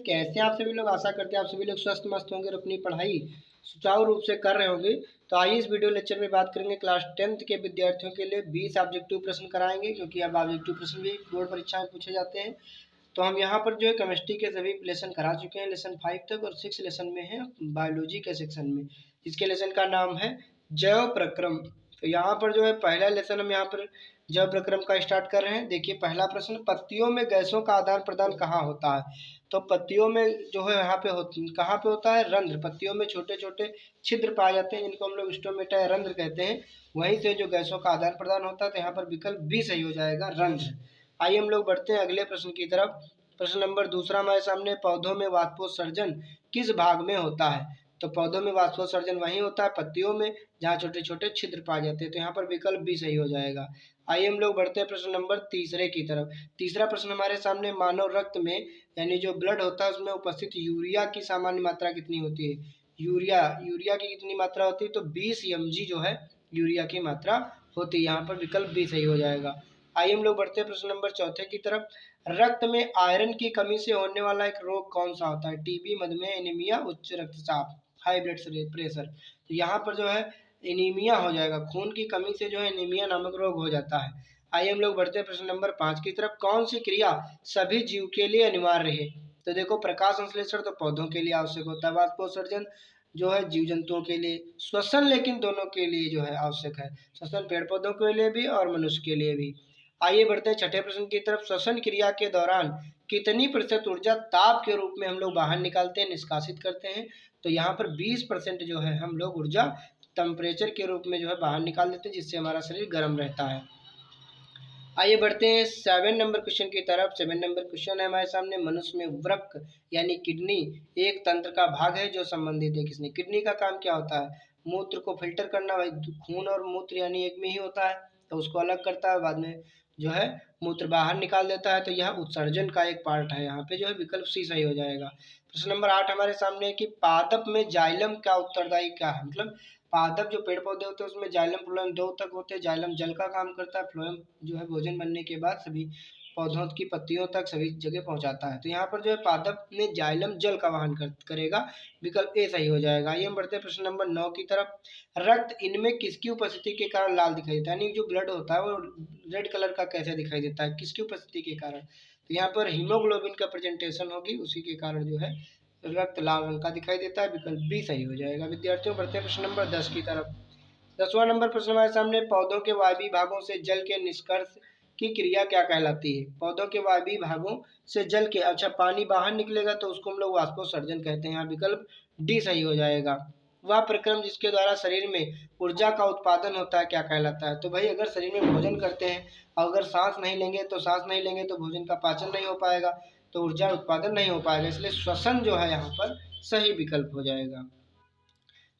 कैसे आप सभी लोग? आशा करते हैं आप सभी लोग स्वस्थ मस्त होंगे और अपनी पढ़ाई सुचारू रूप से कर रहे होंगे। तो आइए इस वीडियो लेक्चर में बात करेंगे क्लास 10th के विद्यार्थियों के लिए 20 ऑब्जेक्टिव प्रश्न कराएंगे, क्योंकि अब ऑब्जेक्टिव प्रश्न भी बोर्ड परीक्षा में पूछे जाते हैं। तो हम यहाँ पर जो है केमिस्ट्री के सभी लेसन करा चुके हैं, लेसन 5 तक, और 6 लेसन में है बायोलॉजी के सेक्शन में, जिसके लेसन का नाम है जैव प्रक्रम। तो यहाँ पर जो है पहला लेसन हम यहाँ पर जैव प्रक्रम का स्टार्ट कर रहे हैं। देखिए पहला प्रश्न, पत्तियों में गैसों का आदान प्रदान कहाँ होता है? तो पत्तियों में जो है यहाँ पे कहाँ पे होता है? रंध्र। पत्तियों में छोटे छोटे छिद्र पाए जाते हैं जिनको हम लोग स्टोमेटा या रंध्र कहते हैं, वहीं से जो गैसों का आदान प्रदान होता है। तो यहाँ पर विकल्प बी सही हो जाएगा, रंध्र। आइए हम लोग बढ़ते हैं अगले प्रश्न की तरफ। प्रश्न नंबर दूसरा हमारे सामने, पौधों में वाष्पोत्सर्जन किस भाग में होता है? तो पौधों में वाष्पोत्सर्जन वहीं होता है पत्तियों में, जहाँ छोटे छोटे छिद्र पाए जाते हैं। तो यहाँ पर विकल्प भी सही हो जाएगा। आइए हम लोग बढ़ते हैं प्रश्न नंबर तीसरे की तरफ। तीसरा प्रश्न हमारे सामने, मानव रक्त में यानी जो ब्लड होता है उसमें उपस्थित यूरिया की सामान्य मात्रा कितनी होती है? यूरिया की कितनी मात्रा होती है? तो 20 mg जो है यूरिया की मात्रा होती है। यहाँ पर विकल्प भी सही हो जाएगा। आइए हम लोग बढ़ते हैं प्रश्न नंबर चौथे की तरफ। रक्त में आयरन की कमी से होने वाला एक रोग कौन सा होता है? टीबी, मधुमेह, एनीमिया, उच्च रक्तचाप, हाई ब्लड प्रेशर। तो यहाँ पर जो है एनीमिया हो जाएगा। खून की कमी से जो है एनीमिया नामक रोग हो जाता है। आइए हम लोग बढ़ते हैं प्रश्न नंबर 5 की तरफ। कौन सी क्रिया सभी जीव के लिए अनिवार्य है? तो देखो, प्रकाश संश्लेषण तो पौधों के लिए आवश्यक होता है, वाष्पोत्सर्जन जो है जीव जंतुओं के लिए, श्वसन लेकिन दोनों के लिए जो है आवश्यक है। श्वसन पेड़ पौधों के लिए भी और मनुष्य के लिए भी। आइए बढ़ते हैं छठे प्रश्न की तरफ। श्वसन क्रिया के दौरान कितनी प्रतिशत ऊर्जा ताप के रूप में हम लोग बाहर निकालते हैं, निष्कासित करते हैं? तो यहाँ पर 20% जो है हम लोग ऊर्जा टेम्परेचर के रूप में जो है बाहर निकाल देते हैं, जिससे हमारा शरीर गर्म रहता है। आइए बढ़ते हैं 7 नंबर क्वेश्चन की तरफ। 7 नंबर क्वेश्चन है हमारे सामने, मनुष्य में वृक्क यानी किडनी एक तंत्र का भाग है जो संबंधित है किसने? किडनी का काम क्या होता है? मूत्र को फिल्टर करना। भाई खून और मूत्र यानी एक में ही होता है, तो उसको अलग करता है, बाद में जो है मूत्र बाहर निकाल देता है। तो यह उत्सर्जन का एक पार्ट है। यहाँ पे जो है विकल्प सी सही हो जाएगा। प्रश्न नंबर 8 हमारे सामने है कि पादप में जाइलम का उत्तरदायी क्या है? मतलब पादप जो पेड़ पौधे होते हैं उसमें जाइलम फ्लोएम दो तक होते हैं। जाइलम जल का काम करता है, फ्लोएम जो है भोजन बनने के बाद सभी पौधों की पत्तियों तक सभी जगह पहुंचाता है। तो यहाँ पर जो है पादप में जाइलम जल का वहन करेगा। विकल्प ए सही हो जाएगा। ये हम बढ़ते हैं प्रश्न नंबर 9 की तरफ। रक्त इनमें किसकी उपस्थिति के कारण लाल दिखाई देता है? यानी जो ब्लड होता है वो रेड कलर का कैसे दिखाई देता है, किसकी उपस्थिति के कारण? तो यहाँ पर हीमोग्लोबिन का प्रेजेंटेशन होगी, उसी के कारण जो है रक्त लाल रंग का दिखाई देता है। विकल्प बी सही हो जाएगा। विद्यार्थियों बढ़ते हैं प्रश्न नंबर 10 की तरफ। 10वां नंबर प्रश्न हमारे सामने, पौधों के वायवीय भागों से जल के निष्कर्ष की क्रिया क्या कहलाती है? पौधों के वायवीय भागों से जल के, अच्छा पानी बाहर निकलेगा तो उसको हम लोग वाष्पोत्सर्जन कहते हैं। यहाँ विकल्प डी सही हो जाएगा। वह प्रक्रम जिसके द्वारा शरीर में ऊर्जा का उत्पादन होता है क्या कहलाता है? तो भाई अगर शरीर में भोजन करते हैं और अगर सांस नहीं लेंगे तो भोजन का पाचन नहीं हो पाएगा, तो ऊर्जा उत्पादन नहीं हो पाएगा, इसलिए श्वसन जो है यहाँ पर सही विकल्प हो जाएगा।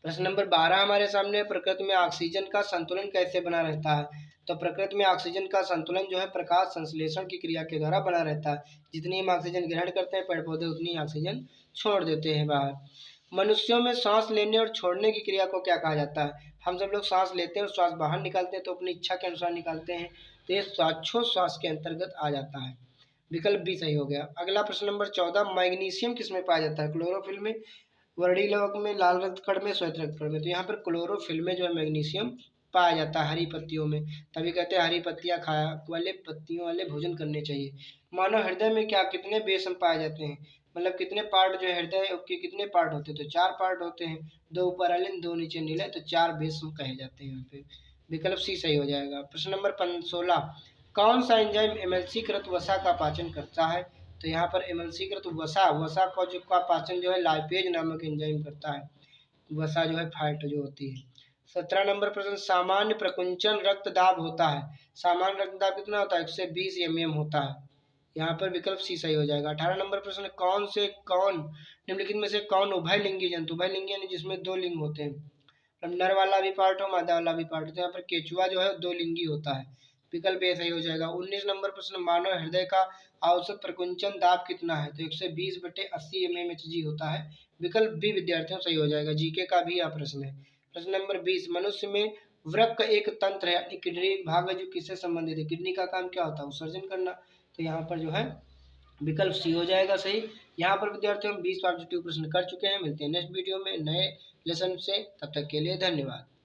प्रश्न नंबर 12 हमारे सामने, प्रकृति में ऑक्सीजन का संतुलन कैसे बना रहता है? तो प्रकृति में ऑक्सीजन का संतुलन जो है प्रकाश संश्लेषण की क्रिया के द्वारा बना रहता है। जितनी हम ऑक्सीजन ग्रहण करते हैं पेड़ पौधे उतनी ऑक्सीजन छोड़ देते हैं बाहर। मनुष्यों में सांस लेने और छोड़ने की क्रिया को क्या कहा जाता है? हम सब लोग सांस लेते हैं और श्वास बाहर निकालते हैं, तो अपनी इच्छा के अनुसार निकालते हैं, तो ये श्वासोच्छ्वास के अंतर्गत आ जाता है। विकल्प भी सही हो गया। अगला प्रश्न नंबर 14, मैग्नीशियम किस में पाया जाता है? क्लोरोफिल में, वर्णी लवक में, लाल रक्त कण में, श्वेत रक्त कण में। तो यहाँ पर क्लोरोफिल में जो है मैग्नीशियम पाया जाता है, हरी पत्तियों में। तभी कहते हैं हरी पत्तियां खाया वाले पत्तियों वाले भोजन करने चाहिए। मानव हृदय में क्या कितने बेसम पाए जाते हैं? मतलब कितने पार्ट जो है हृदय के कितने पार्ट होते हैं? तो 4 पार्ट होते हैं, 2 ऊपर वाले 2 नीचे नीले, तो 4 बेसम कहे जाते हैं यहाँ पे। विकल्प सी सही हो जाएगा। प्रश्न नंबर 16, कौन सा एंजाइम एमएलसी-कृत वसा का पाचन करता है? तो यहाँ पर एमएलसी-कृत वसा का पाचन जो है लाइपेज नामक एंजाइम करता है। वसा जो है फैट जो होती है। 17 नंबर प्रश्न, सामान्य प्रकुंचन रक्तदाब होता है। सामान्य रक्तदाब कितना होता है? 120 mm होता है। यहाँ पर विकल्प सी सही हो जाएगा। 18 नंबर प्रश्न, कौन निम्नलिखित में से कौन उभयलिंगी जंतु, उभयलिंगी यानी जिसमें 2 लिंग होते हैं, मतलब नर वाला भी पार्ट हो मादा वाला भी पार्ट हो, तो यहाँ पर केचुआ जो है 2 लिंगी होता है। विकल्प ए सही हो जाएगा। 19 नंबर प्रश्न, मानव हृदय का औसत प्रकुंचन दाब कितना है? तो 120/80 mmHg होता है। विकल्प बी विद्यार्थियों सही हो जाएगा। जीके का भी यह प्रश्न है। प्रश्न नंबर 20, मनुष्य में वृक्क एक तंत्र है यानी किडनी भाग है जो किससे संबंधित है? किडनी का काम क्या होता है? उत्सर्जन करना। तो यहाँ पर जो है विकल्प सी हो जाएगा सही। यहाँ पर विद्यार्थियों हम 20 ऑब्जेक्टिव प्रश्न कर चुके हैं। मिलते हैं नेक्स्ट वीडियो में नए लेसन से, तब तक के लिए धन्यवाद।